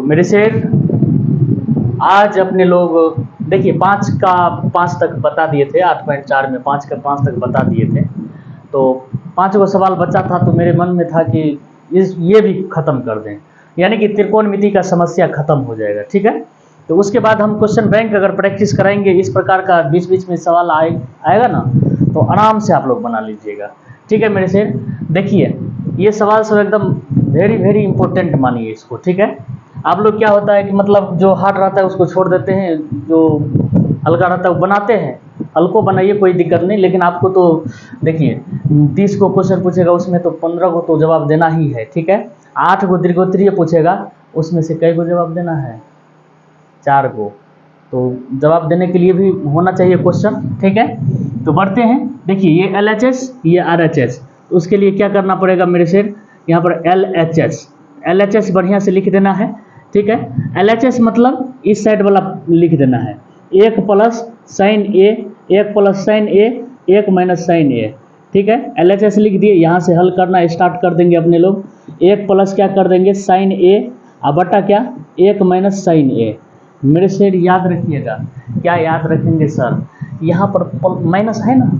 तो मेरे शेर आज अपने लोग देखिए 5 का 5 तक बता दिए थे, 8.4 में 5 का 5 तक बता दिए थे। तो 5 गो सवाल बचा था, तो मेरे मन में था कि ये भी ख़त्म कर दें, यानी कि त्रिकोणमिति का समस्या ख़त्म हो जाएगा। ठीक है, तो उसके बाद हम क्वेश्चन बैंक अगर प्रैक्टिस कराएंगे, इस प्रकार का बीच बीच में सवाल आएगा ना, तो आराम से आप लोग बना लीजिएगा। ठीक है मेरे शेर, देखिए ये सवाल सब एकदम वेरी वेरी इंपॉर्टेंट मानिए इसको। ठीक है, आप लोग क्या होता है कि मतलब जो हार्ड रहता है उसको छोड़ देते हैं, जो हल्का रहता है वो बनाते हैं। हल्को बनाइए, कोई दिक्कत नहीं, लेकिन आपको तो देखिए 30 को क्वेश्चन पूछेगा, उसमें तो 15 को तो जवाब देना ही है। ठीक है, 8 को दीर्घोत्तरीय पूछेगा, उसमें से कई को जवाब देना है, 4 को। तो जवाब देने के लिए भी होना चाहिए क्वेश्चन। ठीक है, तो बढ़ते हैं। देखिए ये LHS, ये RHS, तो उसके लिए क्या करना पड़ेगा मेरे शेर, यहाँ पर LHS बढ़िया से लिख देना है। ठीक है, LHS मतलब इस साइड वाला लिख देना है, 1 प्लस साइन ए, 1 प्लस साइन ए, 1 माइनस साइन ए। ठीक है, LHS लिख दिए, यहाँ से हल करना स्टार्ट कर देंगे अपने लोग। 1 प्लस क्या कर देंगे, साइन ए, अब बटा क्या, 1 माइनस साइन ए। मेरे शेर याद रखिएगा, क्या याद रखेंगे सर, यहाँ पर माइनस है ना,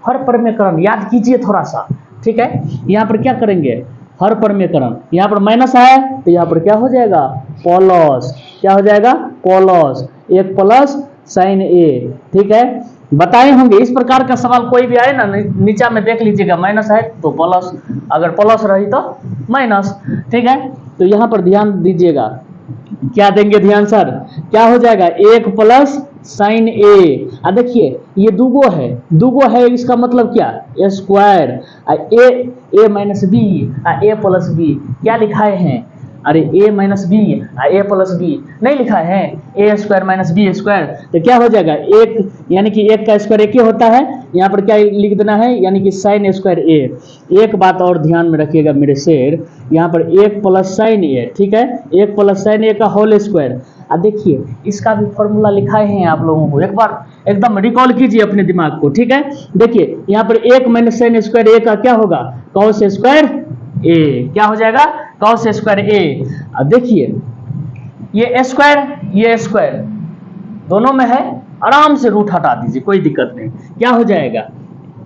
हर प्रमेयकरण याद कीजिए थोड़ा सा। ठीक है, यहाँ पर क्या करेंगे, हर प्रमेयकरण, यहाँ पर माइनस है तो यहाँ पर क्या हो जाएगा, प्लस, क्या हो जाएगा, प्लस, 1 प्लस साइन ए। ठीक है, बताए होंगे इस प्रकार का सवाल कोई भी आए ना, नीचा में देख लीजिएगा, माइनस है तो प्लस, अगर प्लस रही तो माइनस। ठीक है, तो यहाँ पर ध्यान दीजिएगा, क्या देंगे ध्यान सर, क्या हो जाएगा, 1 प्लस साइन ए। देखिए ये दूगो है, इसका मतलब क्या, ए स्क्वायर, ए माइनस बी, ए प्लस बी, क्या लिखाए हैं, अरे ए माइनस बी, ए प्लस बी नहीं लिखा है, ए स्क्वायर माइनस बी स्क्वायर। तो क्या हो जाएगा, 1, यानी कि 1 का स्क्वायर 1 ही होता है, यहाँ पर क्या लिख देना है, यानी कि साइन स्क्वायर ए। एक बात और ध्यान में रखिएगा मेरे शेर, यहाँ पर 1 प्लस साइन ए। ठीक है, 1 प्लस साइन ए का होल स्क्वायर। देखिए इसका भी फॉर्मूला लिखाए हैं आप लोगों को, एक बार एकदम रिकॉल कीजिए अपने दिमाग को। ठीक है, देखिए यहाँ पर 1 माइनस साइन स्क्वायर ए का क्या होगा, कॉस स्क्वायर ए, क्या हो जाएगा, कॉस स्क्वायर ए। अब देखिए ये स्क्वायर दोनों में है, आराम से रूट हटा दीजिए, कोई दिक्कत नहीं। क्या हो जाएगा,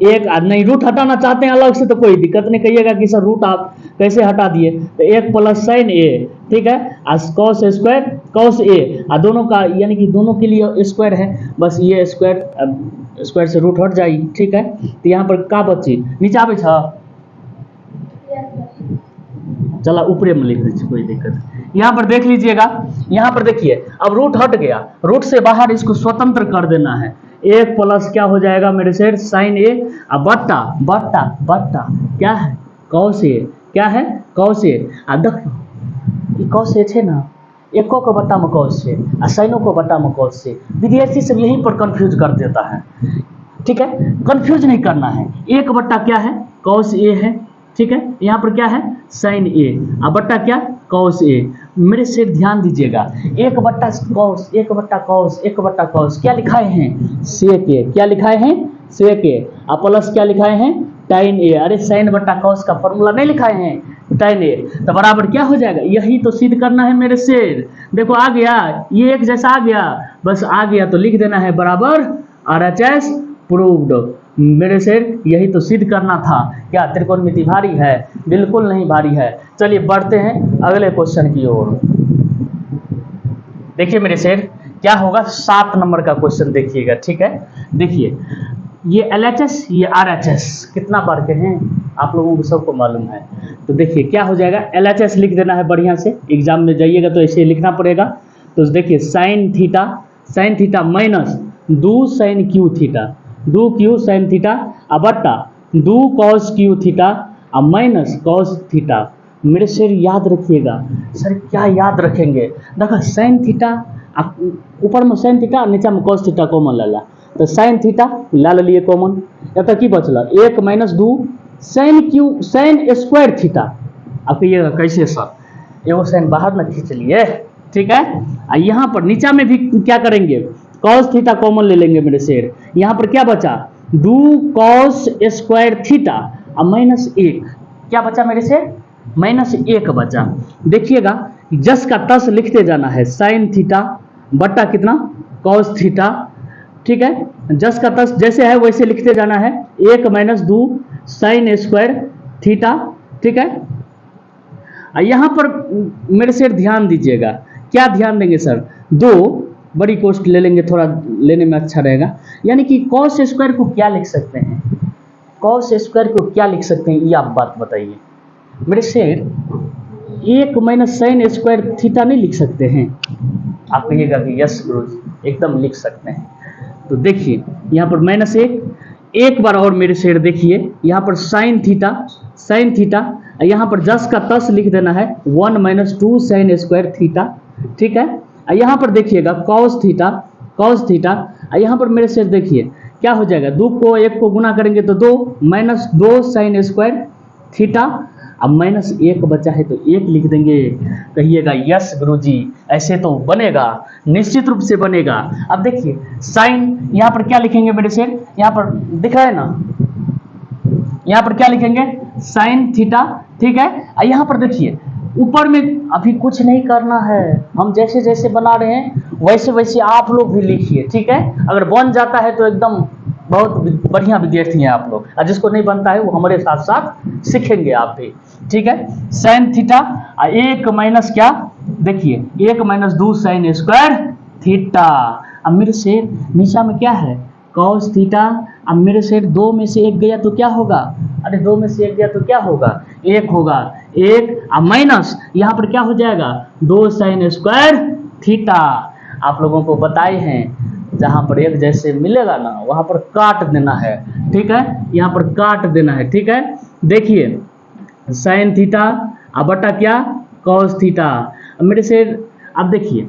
एक नहीं, रूट हटाना चाहते हैं अलग से तो कोई दिक्कत नहीं, कहिएगा कि सर रूट आप कैसे हटा दिए, तो 1 प्लस साइन ए। ठीक है, कॉस स्क्वायर कॉस ए, दोनों का यानी कि दोनों के लिए स्क्वायर है, बस ये स्क्वायर से रूट हट जाएगी। ठीक है, तो यहाँ पर का बची, नीचा भी था, चला ऊपरे में लिख दीजिए, कोई दिक्कत नहीं। यहाँ पर देख लीजिएगा, यहाँ पर देखिए अब रूट हट गया, रूट से बाहर इसको स्वतंत्र कर देना है। 1 प्लस क्या हो जाएगा मेरे शेर, साइन ए, अब बट्टा बट्टा बट्टा क्या है, कॉस ए, क्या है, कॉस ए। देखो कॉस ए है ना, एको को बट्टा में कॉस से, साइनो को बट्टा में कॉस से, विद्यार्थी सब यहीं पर कंफ्यूज कर देता है। ठीक है, कंफ्यूज नहीं करना है, 1 बट्टा क्या है, कॉस ए है। ठीक है, यहाँ पर क्या है, साइन ए, अब बट्टा क्या, कॉस ए। मेरे से ध्यान दीजिएगा, 1 बट्टा कॉस, 1 बट्टा कॉस, 1 बट्टा कॉस, क्या लिखाए हैं, सेक ए, क्या लिखाए हैं, सेक ए, अब प्लस क्या लिखाए हैं, टाइन ए। अरे साइन बट्टा कॉस का फॉर्मूला नहीं लिखाए हैं, टाइन ए, तो बराबर क्या हो जाएगा, यही तो सिद्ध करना है मेरे शेर। देखो आ गया, ये एक जैसा आ गया, बस आ गया तो लिख देना है बराबर RHS प्रूव्ड। मेरे शेर यही तो सिद्ध करना था। क्या त्रिकोणमिति भारी है, बिल्कुल नहीं भारी है। चलिए बढ़ते हैं अगले क्वेश्चन की ओर। देखिए मेरे शेर क्या होगा, 7 नंबर का क्वेश्चन देखिएगा। ठीक है, देखिए ये LHS ये RHS कितना बार के हैं आप लोगों को सबको मालूम है। तो देखिए क्या हो जाएगा, LHS लिख देना है बढ़िया से, एग्जाम में जाइएगा तो ऐसे लिखना पड़ेगा। तो देखिए sine theta minus 2 sine cube theta, 2 cube sine theta, अब बट्टा 2 कॉस क्यू थीटा, अब माइनस कॉस थीटा। मेरे शेर याद रखिएगा, सर क्या याद रखेंगे, देखो साइन थीटा, ऊपर में साइन थीटा नीचा में कॉस थीटा कॉमन लाला, तो साइन थीटा ला लिए कॉमन, या की बचल 1 minus 2 sine cube sine square theta. अब कहिएगा कैसे सर, एगो साइन बाहर न खींच लिए। ठीक है, यहाँ पर नीचा में भी क्या करेंगे, कॉस थीटा कॉमन ले लेंगे मेरे शेर। यहाँ पर क्या बचा, 2 कॉस स्क्वायर थीटा, अब -1, क्या बचा मेरे शेर, -1 बचा। देखिएगा जस का तस लिखते जाना है, साइन थीटा बट्टा कितना कॉस थीटा, ठीक है। जस का तस जैसे है वैसे लिखते जाना है, 1 माइनस 2 साइन स्क्वायर थीटा, ठीक है। यहां पर मेरे से ध्यान दीजिएगा, क्या ध्यान देंगे सर, 2 बड़ी कोष्ट ले लेंगे, थोड़ा लेने में अच्छा रहेगा। यानी कि कॉस स्क्वायर को क्या लिख सकते हैं, कॉस स्क्वायर को क्या लिख सकते हैं, ये आप बात बताइए मेरे से। 1 माइनस साइन स्क्वायर थीटा नहीं लिख सकते हैं? आप कहिएगा कि यस गुरुजी एकदम लिख सकते हैं। तो देखिए यहाँ पर माइनस 1, एक बार और मेरे शेर देखिए, यहाँ पर साइन थीटा, यहाँ पर जस का तस लिख देना है 1 माइनस 2 साइन स्क्वायर थीटा, ठीक है। यहाँ पर देखिएगा कॉस थीटा, यहाँ पर मेरे शेर देखिए क्या हो जाएगा, 2 को 1 को गुना करेंगे तो 2 माइनस 2 साइन स्क्वायर थीटा। अब माइनस 1 बचा है तो 1 लिख देंगे। कहिएगा यस गुरुजी ऐसे तो बनेगा, निश्चित रूप से बनेगा। अब देखिए साइन, यहाँ पर क्या लिखेंगे मेरे से, यहाँ पर दिख रहा है ना, यहाँ पर क्या लिखेंगे साइन थीटा, ठीक है। यहाँ पर देखिए ऊपर में अभी कुछ नहीं करना है, हम जैसे जैसे बना रहे हैं वैसे वैसे आप लोग भी लिखिए, ठीक है। अगर बन जाता है तो एकदम बहुत बढ़िया विद्यार्थी हैं आप लोग, और जिसको नहीं बनता है वो हमारे साथ साथ सीखेंगे आप भी, ठीक है। साइन थीटा 1 माइनस क्या, देखिए 1 माइनस 2 साइन स्क्वायर थीटा। अब मेरे से नीचा में क्या है कॉस थीटा। अब मेरे से 2 में से 1 गया तो क्या होगा, अरे 2 में से 1 गया तो क्या होगा, 1 होगा, 1 अब माइनस यहाँ पर क्या हो जाएगा 2 साइन स्क्वायर थीटा। आप लोगों को बताए हैं जहां पर एक जैसे मिलेगा ना वहां पर काट देना है, ठीक है, यहाँ पर काट देना है, ठीक है। देखिए साइन थीटा अब बटा क्या कॉस थीटा। अब मेरे से अब देखिए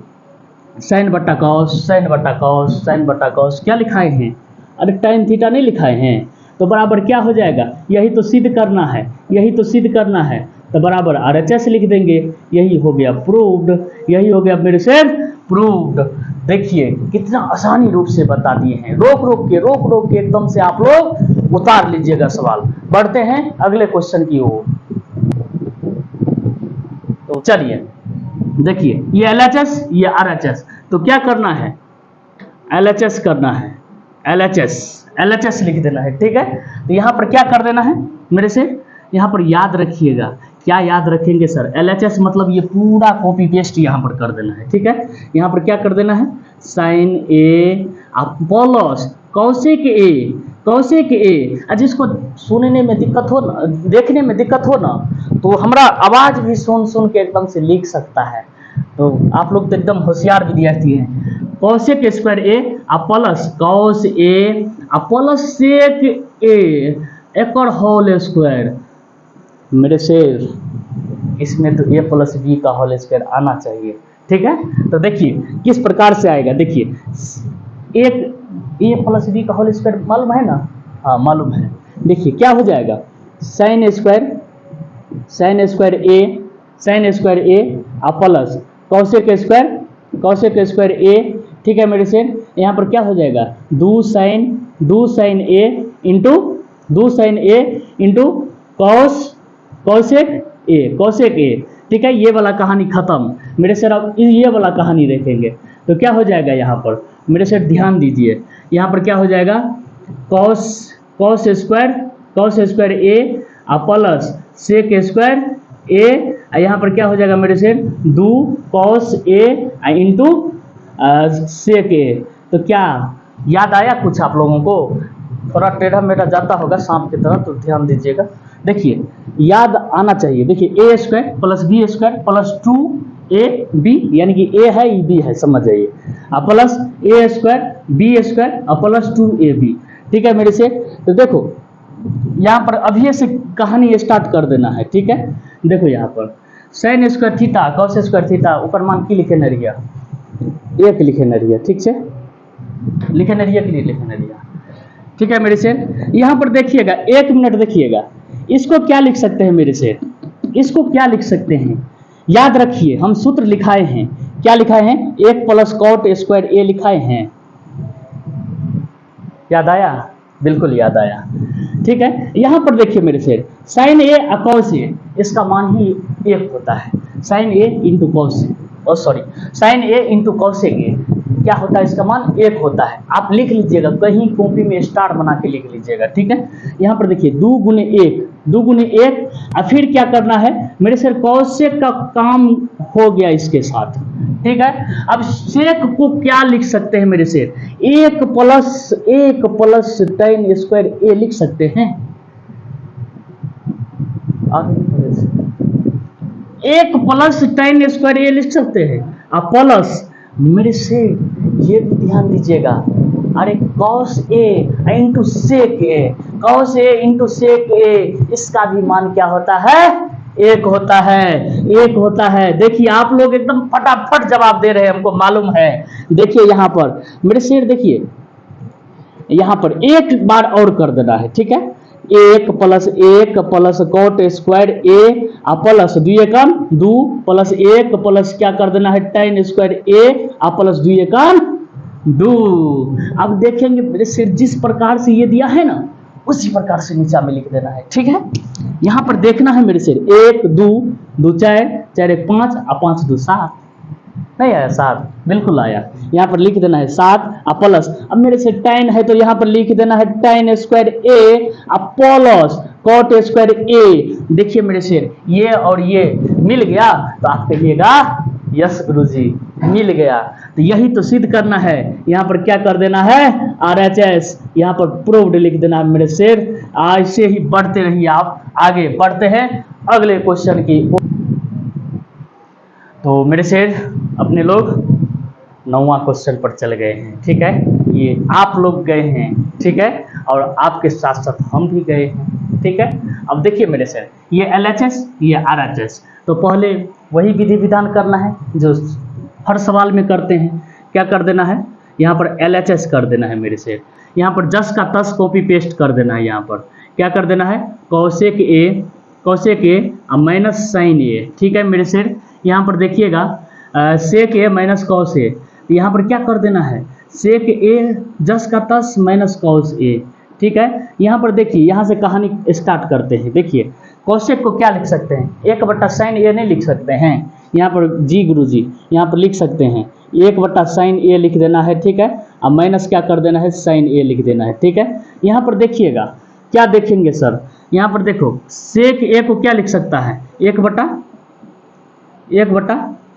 साइन बटा कॉस, साइन बटा कॉस, साइन बटा कॉस क्या लिखाए हैं, अरे टाइन थीटा नहीं लिखाए हैं, तो बराबर क्या हो जाएगा, यही तो सिद्ध करना है, यही तो सिद्ध करना है, तो बराबर RHS लिख देंगे। यही हो गया प्रूव्ड, यही हो गया मेरे से प्रूव्ड। देखिए कितना आसानी रूप से बता दिए हैं, रोक रोक के एकदम से आप लोग उतार लीजिएगा सवाल। बढ़ते हैं अगले क्वेश्चन की ओर। तो चलिए देखिए ये LHS ये RHS, तो क्या करना है LHS करना है, LHS लिख देना है, ठीक है। तो यहाँ पर क्या कर देना है मेरे से, यहाँ पर याद रखिएगा, क्या याद रखेंगे सर, LHS मतलब ये पूरा कॉपी पेस्ट यहाँ पर कर देना है, ठीक है। यहाँ पर क्या कर देना है साइन ए प्लस कौशिक ए, जिसको सुनने में दिक्कत हो ना, देखने में दिक्कत हो ना, तो हमारा आवाज भी सुन के एकदम से लिख सकता है। तो आप लोग तो एकदम होशियार विद्यार्थी हैं। Cosec square A plus cos A plus sec ए एक और होल स्क्वायर। मेरे से इसमें तो a प्लस बी का होल स्क्वायर आना चाहिए, ठीक है। तो देखिए किस प्रकार से आएगा, देखिए एक a प्लस बी का होल स्क्वायर मालूम है ना, हाँ मालूम है। देखिए क्या हो जाएगा साइन स्क्वायर ए प्लस कौशिक स्क्वायर ए, ठीक है मेरे से। यहाँ पर क्या हो जाएगा 2 साइन ए इंटू कौशिक ए, ठीक है। ये वाला कहानी खत्म मेरे सर, अब ये वाला कहानी देखेंगे। तो क्या हो जाएगा यहाँ पर मेरे सर ध्यान दीजिए, यहाँ पर क्या हो जाएगा कॉस स्क्वायर ए प्लस सेक स्क्वायर ए, यहाँ पर क्या हो जाएगा मेरे से 2 कॉस ए इंटू सेक ए। तो क्या याद आया कुछ आप लोगों को, थोड़ा टेढ़ा मेढ़ा जाता होगा सांप की तरह, तो ध्यान दीजिएगा। देखिए याद आना चाहिए, देखिए a square plus b square plus 2ab, यानी कि ए है ई बी है, समझ जाइए, plus a square b square plus 2ab, ठीक है मेरे से। तो देखो यहाँ पर अभी से कहानी स्टार्ट कर देना है, ठीक है। देखो यहाँ पर sign square theta cos square theta ऊपर मान की लिखे न रिया, एक लिखे न रिया, ठीक से लिखे न रिया के लिए लिखे न रिया, ठीक है मेरे से। यहाँ पर देखिएगा 1 मिनट देखिएगा, इसको क्या लिख सकते हैं मेरे से, इसको क्या लिख सकते हैं, याद रखिए हम सूत्र लिखाए हैं, क्या लिखाए हैं 1 प्लस कॉट स्क्वायर ए लिखाए हैं, याद आया, बिल्कुल याद आया, ठीक है। यहाँ पर देखिए मेरे से साइन ए कॉस ए, इसका मान ही 1 होता है, sine A into cos, sorry sine A into cosec A क्या होता है, इसका मान 1 होता है। आप लिख लीजिएगा, कहीं कॉपी में स्टार बना के लिख लीजिएगा, ठीक है। यहाँ पर देखिए 2 गुने 1, 2 गुने 1, और फिर क्या करना है मेरे सर, कॉसेक का काम हो गया इसके साथ, ठीक है। अब सेक को क्या लिख सकते हैं मेरे सर, 1 प्लस tan स्क्वायर ए लिख सकते हैं, 1 प्लस tan स्क्वायर ए लिख सकते हैं, अब प्लस मेरे से ये भी ध्यान दीजिएगा, अरे cos a into sec a, cos a into sec a, इसका भी मान क्या होता है, 1 होता है, 1 होता है। देखिए आप लोग एकदम फटाफट जवाब दे रहे हैं, हमको मालूम है। देखिए यहाँ पर मेरे शेर, देखिए यहाँ पर एक बार और कर देना है, ठीक है। 1 प्लस कॉट स्क्वायर ए प्लस 2 एकम 2 प्लस 1 प्लस क्या कर देना है tan स्क्वायर ए प्लस 2 एकम 2। अब देखेंगे मेरे सिर, जिस प्रकार से ये दिया है ना उसी प्रकार से नीचे में लिख देना है, ठीक है। यहाँ पर देखना है मेरे सिर, 1 2 2 4 4 1 5 और 5 2 7, नहीं आया 7, बिल्कुल आया। यहाँ पर लिख देना है 7 प्लस, अब मेरे से tan है तो यहाँ पर लिख देना है tan स्क्वायर ए प्लस कॉट स्क्वायर ए। देखिए मेरे शेर, ये और ये मिल गया तो आप कहिएगा यस गुरुजी मिल गया। तो यही तो सिद्ध करना है, यहाँ पर क्या कर देना है RHS, यहाँ पर प्रूव्ड लिख देना है मेरे शेर। ऐसे ही बढ़ते रहिए, आप आगे बढ़ते हैं अगले क्वेश्चन की। तो मेरे शेर अपने लोग 9वां क्वेश्चन पर चल गए हैं, ठीक है। ये आप लोग गए हैं, ठीक है, और आपके साथ साथ हम भी गए हैं, ठीक है। अब देखिए मेरे शेर, ये LHS ये RHS, तो पहले वही विधि विधान करना है जो हर सवाल में करते हैं। क्या कर देना है, यहाँ पर LHS कर देना है मेरे शेर, यहाँ पर जस का तस कॉपी पेस्ट कर देना है। यहाँ पर क्या कर देना है, कॉसेक ए माइनस साइन ए, ठीक है मेरे शेर। यहाँ पर देखिएगा सेक ए माइनस कॉस ए, तो यहाँ पर क्या कर देना है सेक ए जस का तस माइनस कॉस ए, ठीक है। यहाँ पर देखिए, यहाँ से कहानी स्टार्ट करते हैं। देखिए कॉसेक को क्या लिख सकते हैं, 1 साइन ए नहीं लिख सकते हैं, यहाँ पर जी गुरुजी यहाँ पर लिख सकते हैं 1 साइन ए लिख देना है, ठीक है। अब माइनस क्या कर देना है साइन ए लिख देना है, ठीक है। यहाँ पर देखिएगा क्या देखेंगे सर, यहाँ पर देखो सेक ए को क्या लिख सकता है 1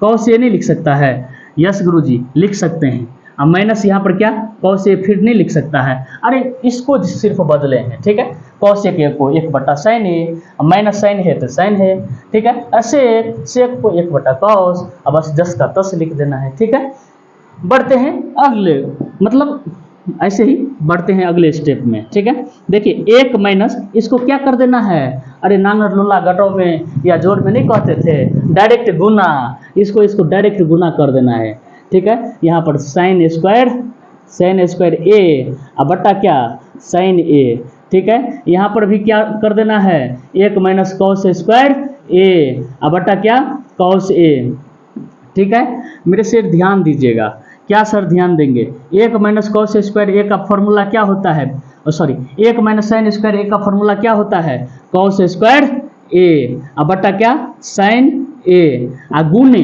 कॉस ए नहीं लिख सकता है, यस गुरुजी लिख सकते हैं। अब माइनस यहाँ पर क्या कॉस ए फिर नहीं लिख सकता है, अरे इसको सिर्फ बदले हैं, ठीक है। कॉस ए को 1 साइन ए, माइनस साइन है तो साइन है, ठीक है। ऐसे सेक को 1 कॉस, अब बस जस का तस लिख देना है, ठीक है। बढ़ते हैं अगले, मतलब ऐसे ही बढ़ते हैं अगले स्टेप में, ठीक है। देखिए 1 माइनस इसको क्या कर देना है, अरे नांगर लोला गटों में या जोड़ में नहीं कहते थे, डायरेक्ट गुना, इसको डायरेक्ट गुना कर देना है, ठीक है। यहाँ पर साइन स्क्वायर ए अब बट्टा क्या साइन ए, ठीक है। यहाँ पर भी क्या कर देना है 1 माइनस कॉस स्क्वायर ए अब बट्टा क्या कॉस ए, ठीक है। मेरे से ध्यान दीजिएगा, क्या सर ध्यान देंगे, 1 माइनस कॉस स्क्वायर ए का फॉर्मूला क्या होता है, सॉरी 1 माइनस साइन स्क्वायर ए का फॉर्मूला क्या होता है कॉस स्क्वायर ए अब बट्टा क्या साइन ए, गुने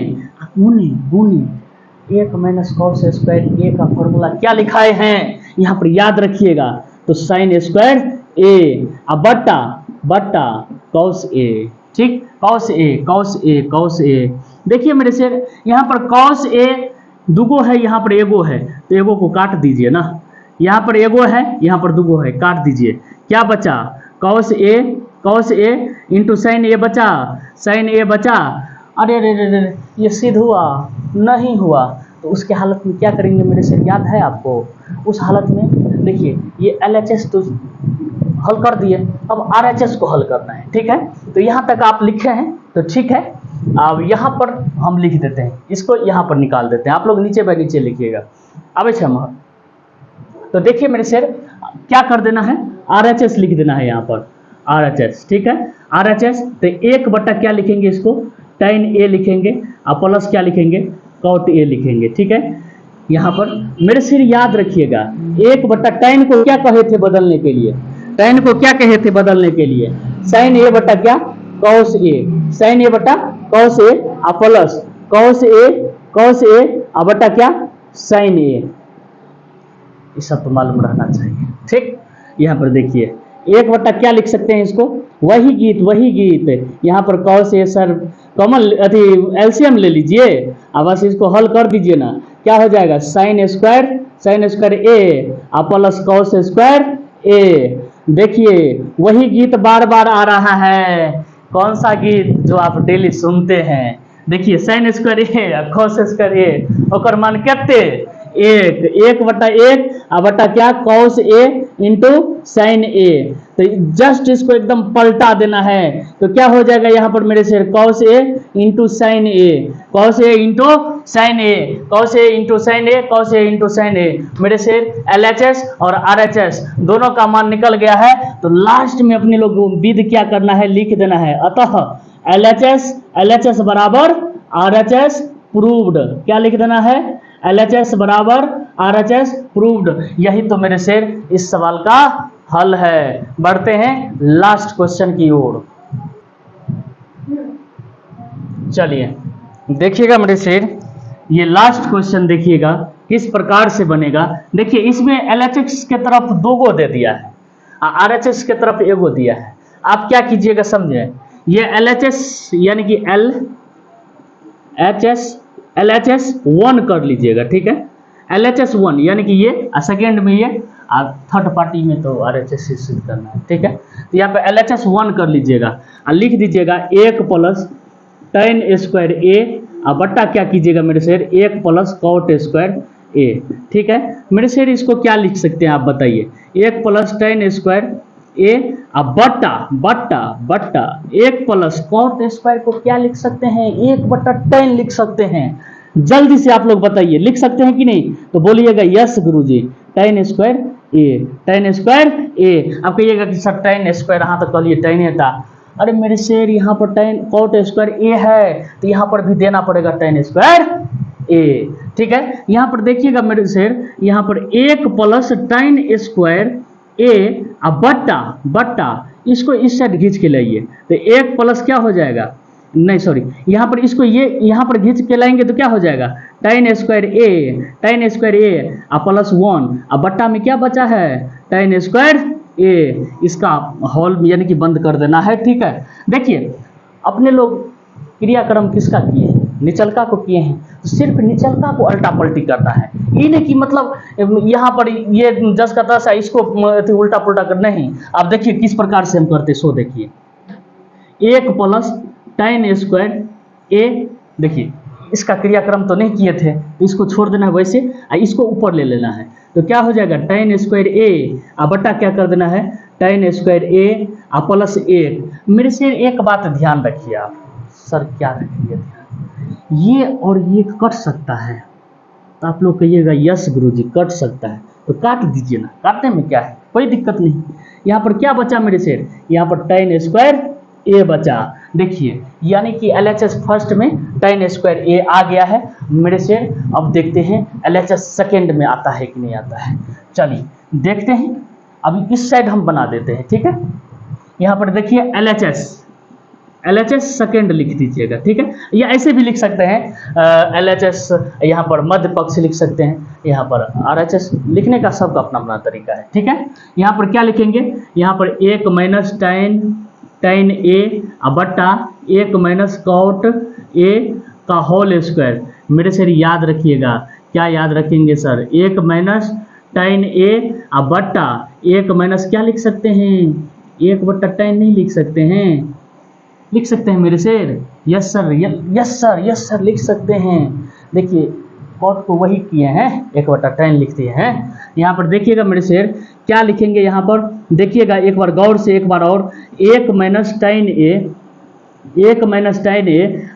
1 माइनस कॉस स्क्वायर ए का फॉर्मूला क्या लिखाए हैं यहाँ पर याद रखिएगा, तो साइन स्क्वायर ए अब बट्टा कॉस ए, ठीक। कॉस ए देखिए मेरे से, यहाँ पर कॉस ए दुगो है, यहाँ पर एगो है, तो एगो को काट दीजिए ना, यहाँ पर एगो है यहाँ पर दुगो है, काट दीजिए, क्या बचा कॉस ए इंटू साइन ए बचा, अरे रे ये सिद्ध हुआ नहीं हुआ, तो उसके हालत में क्या करेंगे मेरे से याद है आपको, उस हालत में देखिए ये LHS तो हल कर दिए, अब RHS को हल करना है, ठीक है। तो यहाँ तक आप लिखे हैं तो ठीक है, अब यहाँ पर हम लिख देते हैं, इसको यहाँ पर निकाल देते हैं, आप लोग नीचे बाय नीचे लिखिएगा। अब अच्छा तो देखिए मेरे शेर क्या कर देना है RHS लिख देना है यहाँ पर RHS, ठीक है। RHS तो 1 क्या लिखेंगे, इसको tan ए लिखेंगे और प्लस क्या लिखेंगे cot ए लिखेंगे, ठीक है। यहाँ पर मेरे शेर याद रखिएगा 1 tan को क्या कहे थे बदलने के लिए, tan को क्या कहे थे बदलने के लिए साइन ए बट्टा क्या कॉस ए, साइन ए बट्टा cos A plus cos A बटा क्या साइन ए, ये सब तो मालूम रहना चाहिए। ठीक, यहाँ पर देखिए एक बटा क्या लिख सकते हैं इसको, वही गीत यहाँ पर कॉस ए सर कॉमन अथी एलसीएम ले लीजिए, अब बस इसको हल कर दीजिए ना, क्या हो जाएगा साइन स्क्वायर ए प्लस कॉस स्क्वायर ए। देखिए वही गीत बार बार आ रहा है, कौन सा गीत जो आप डेली सुनते हैं। देखिए साइन स्क्वायर ए कॉस स्क्वायर ए ओकर मान कितने एक बटा एक बटा क्या कॉस ए इंटू साइन ए। तो जस्ट इसको एकदम पलटा देना है, तो क्या हो जाएगा यहाँ पर मेरे शेर cos A into sine A, cos A into sine A, cos A into sine A, cos A into sine ए। मेरे शेर LHS और RHS दोनों का मान निकल गया है, तो लास्ट में अपने लोग विधि क्या करना है लिख देना है। अतः LHS बराबर RHS प्रूव्ड, क्या लिख देना है LHS बराबर RHS प्रूव्ड। यही तो मेरे शेर इस सवाल का हल है। बढ़ते हैं लास्ट क्वेश्चन की ओर। चलिए देखिएगा मेरे शेर, ये लास्ट क्वेश्चन देखिएगा किस प्रकार से बनेगा। देखिए इसमें LHS के तरफ 2 गो दे दिया है, RHS के तरफ 1 गो दिया है। आप क्या कीजिएगा समझे, ये LHS यानी कि LHS 1 कर लीजिएगा, ठीक है LHS 1 यानी कि ये सेकेंड में ये थर्ड पार्टी में तो RHS सिद्ध करना है, ठीक है। तो यहाँ पे LHS 1 कर लीजिएगा और लिख दीजिएगा 1 प्लस tan स्क्वायर ए बट्टा क्या कीजिएगा मेरे शेर 1 प्लस cot स्क्वायर ए, ठीक है। मेरे शेर इसको क्या लिख सकते हैं आप बताइए, 1 प्लस tan स्क्वायर ए बट्टा 1 प्लस कॉट स्क्वायर को क्या लिख सकते हैं 1 बट्टा tan लिख सकते हैं। जल्दी से आप लोग बताइए लिख सकते हैं कि नहीं, तो बोलिएगा यस गुरुजी tan स्क्वायर ए। आप कहिएगा कि सर tan स्क्वायर, हाँ तो कहिए tan है था। अरे मेरे शेर यहाँ पर tan कॉट स्क्वायर ए है, तो यहाँ पर भी देना पड़ेगा tan स्क्वायर ए, ठीक है। यहाँ पर देखिएगा मेरे शेर, यहाँ पर 1 प्लस tan स्क्वायर ए बट्टा इसको इस साइड खींच के लाइए, तो 1 प्लस क्या हो जाएगा, नहीं सॉरी यहाँ पर इसको ये यहाँ पर खींच के लाएंगे तो क्या हो जाएगा tan स्क्वायर ए प्लस 1 बट्टा में क्या बचा है tan स्क्वायर ए, इसका होल यानी कि बंद कर देना है, ठीक है। देखिए अपने लोग क्रियाक्रम किसका किए हैं, निचलका को किए हैं, तो सिर्फ निचलका को उल्टा पलटी करना है, ये नहीं कि मतलब यहाँ पर ये जस का तस है इसको उल्टा पुल्टा करना नहीं। आप देखिए किस प्रकार से हम करते, सो देखिए 1 प्लस tan स्क्वायर ए, देखिए इसका क्रियाक्रम तो नहीं किए थे, तो इसको छोड़ देना है वैसे, इसको ऊपर ले लेना है, तो क्या हो जाएगा tan स्क्वायर ए बटा क्या कर देना है tan स्क्वायर ए प्लस 1। मेरे से एक बात ध्यान रखिए आप, सर क्या रखिए ध्यान, ये और ये कट सकता है, तो आप लोग कहिएगा यस गुरुजी कट सकता है, तो काट दीजिए ना, काटने में क्या है कोई दिक्कत नहीं। यहाँ पर क्या बचा मेरे शेर, यहाँ पर tan स्क्वायर ए बचा। देखिए यानी कि LHS फर्स्ट में tan स्क्वायर ए आ गया है मेरे शेर। अब देखते हैं LHS सेकेंड में आता है कि नहीं आता है, चलिए देखते हैं। अभी इस साइड हम बना देते हैं, ठीक है। यहाँ पर देखिए LHS सेकेंड लिख दीजिएगा, ठीक है, या ऐसे भी लिख सकते हैं LHS यहाँ पर मध्य पक्ष लिख सकते हैं, यहाँ पर RHS लिखने का सबका अपना अपना तरीका है, ठीक है। यहाँ पर क्या लिखेंगे, यहाँ पर 1 माइनस tan ए बट्टा 1 माइनस कॉट ए का होल स्क्वायर। मेरे सर याद रखिएगा, क्या याद रखेंगे सर, 1 माइनस tan ए बट्टा 1 माइनस क्या लिख सकते हैं 1 बट्टा tan नहीं लिख सकते हैं, लिख सकते हैं मेरे शेर, यस सर लिख सकते हैं। देखिए कॉट को वही किए हैं, 1 बट्टा tan लिख दिए हैं। यहाँ पर देखिएगा मेरे शेर क्या लिखेंगे, यहाँ पर देखिएगा एक बार गौर से, एक बार और 1 माइनस tan ए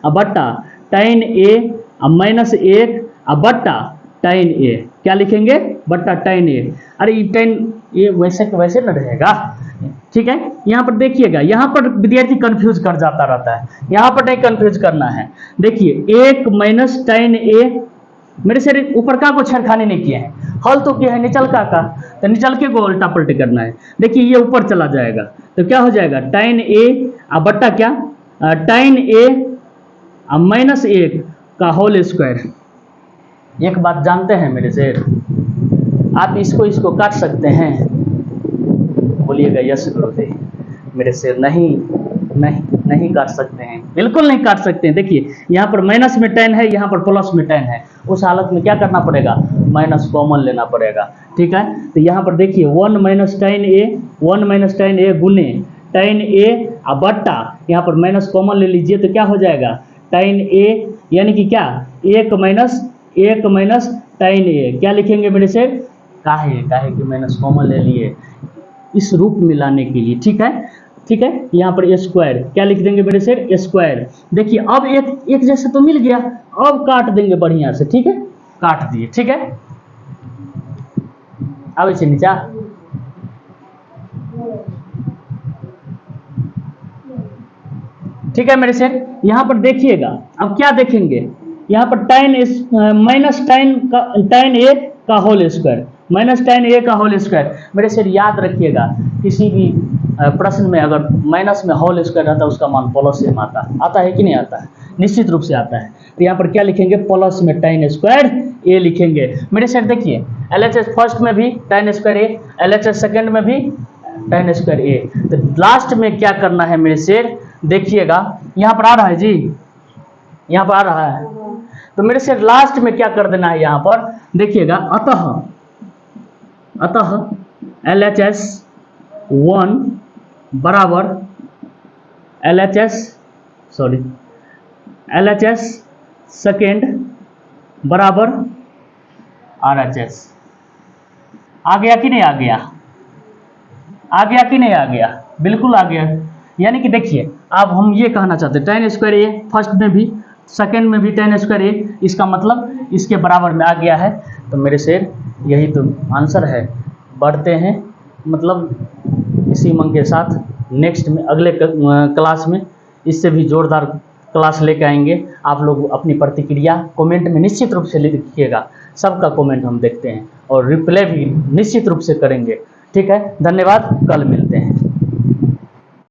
बट्टा tan ए माइनस 1 बट्टा tan ए, क्या लिखेंगे बट्टा tan ए। अरे ये tan ए वैसे न रहेगा, ठीक है। यहाँ पर देखिएगा, यहाँ पर विद्यार्थी कंफ्यूज कर जाता रहता है, यहाँ पर नहीं कंफ्यूज करना है। देखिए 1 माइनस tan ए, मेरे से ऊपर का को छेड़खानी नहीं किए हैं, हल तो किया है निचलका का, तो निचलके को उल्टा पलटी करना है। देखिए ये ऊपर चला जाएगा, तो क्या हो जाएगा tan ए बट्टा क्या tan ए अब -1 का होल स्क्वायर। एक बात जानते हैं मेरे शेर, आप इसको काट सकते हैं? बोलिएगा यस गुरुदेव। मेरे शेर नहीं नहीं नहीं काट सकते हैं, बिल्कुल नहीं काट सकते हैं। देखिए यहाँ पर माइनस में 10 है, यहाँ पर प्लस में 10 है, उस हालत में क्या करना पड़ेगा? माइनस कॉमन लेना पड़ेगा। ठीक है, तो यहाँ पर देखिए 1 - 10a, 1 - 10a गुने 10a बट्टा, यहाँ पर माइनस कॉमन ले लीजिए तो क्या हो जाएगा? 10a, यानी कि क्या? 1 माइनस 10a। क्या लिखेंगे मेरे से? काहे कि माइनस कॉमन ले लिए इस रूप में लाने के लिए। ठीक है, ठीक है, यहाँ पर स्क्वायर क्या लिख देंगे मेरे से? स्क्वायर। देखिए अब एक जैसा तो मिल गया, अब काट देंगे बढ़िया से। ठीक है, काट दिए। ठीक है, अब इसे नीचा ठीक है मेरे से। यहाँ पर देखिएगा, अब क्या देखेंगे? यहाँ पर -10a का होल स्क्वायर, -10a का होल स्क्वायर। मेरे से याद रखिएगा, किसी भी प्रश्न में अगर माइनस में होल स्क्वायर रहता है उसका मान प्लस में आता है कि नहीं आता है? निश्चित रूप से आता है। तो यहाँ पर क्या लिखेंगे? प्लस में 10 स्क्वायर a लिखेंगे। मेरे से देखिए LHS फर्स्ट में भी 10 स्क्वायर a, LHS सेकेंड में भी 10 स्क्वायर a। तो लास्ट में क्या करना है मेरे से? देखिएगा यहाँ पर आ रहा है जी, यहाँ पर आ रहा है, तो मेरे से लास्ट में क्या कर देना है? यहाँ पर देखिएगा, अतः LHS 1 बराबर LHS सेकेंड बराबर RHS। आ गया कि नहीं आ गया? आ गया कि नहीं आ गया? बिल्कुल आ गया। यानी कि देखिए अब हम ये कहना चाहते हैं 10 स्क्वायर a फर्स्ट में भी सेकेंड में भी 10 स्क्वायर a, इसका मतलब इसके बराबर में आ गया है। तो मेरे शेर यही तो आंसर है। बढ़ते हैं मतलब इसी मंग के साथ नेक्स्ट में अगले क्लास में इससे भी जोरदार क्लास लेके आएंगे। आप लोग अपनी प्रतिक्रिया कमेंट में निश्चित रूप से लिखिएगा, सबका कमेंट हम देखते हैं और रिप्लाई भी निश्चित रूप से करेंगे। ठीक है, धन्यवाद, कल मिलते हैं।